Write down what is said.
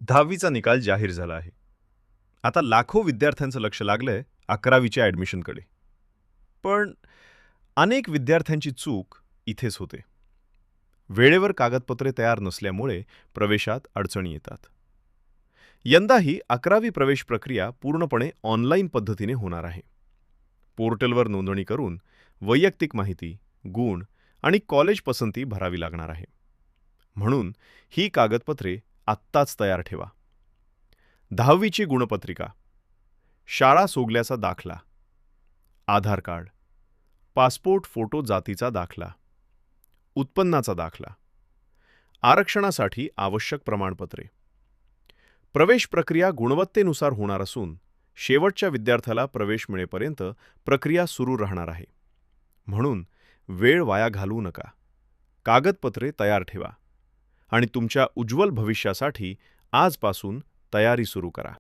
10वीचा निकाल जाहीर झाला आहे. आता लाखो विद्यार्थ्यांचं लक्ष लागलंय 11वीच्या ॲडमिशनकडे. पण अनेक विद्यार्थ्यांची चूक इथेच होते. वेळेवर कागदपत्रे तयार नसल्यामुळे प्रवेशात अडचणी येतात. यंदाही 11वी प्रवेश प्रक्रिया पूर्णपणे ऑनलाईन पद्धतीने होणार आहे. पोर्टलवर नोंदणी करून वैयक्तिक माहिती, गुण आणि कॉलेज पसंती भरावी लागणार आहे. म्हणून ही कागदपत्रे आत्ताच तयार ठेवा. 10वीची गुणपत्रिका, शाळा सोडल्याचा दाखला, आधार कार्ड, पासपोर्ट फोटो जातीचा दाखला, उत्पन्नाचा दाखला, आरक्षणासाठी आवश्यक प्रमाणपत्रे. प्रवेश प्रक्रिया गुणवत्तेनुसार होणार असून शेवटच्या विद्यार्थ्याला प्रवेश मिळेपर्यंत प्रक्रिया सुरू राहणार आहे. म्हणून वेळ वाया घालवू नका. कागदपत्रे तयार ठेवा आणि तुमच्या उज्ज्वल भविष्यासाठी आजपासून तयारी सुरू करा.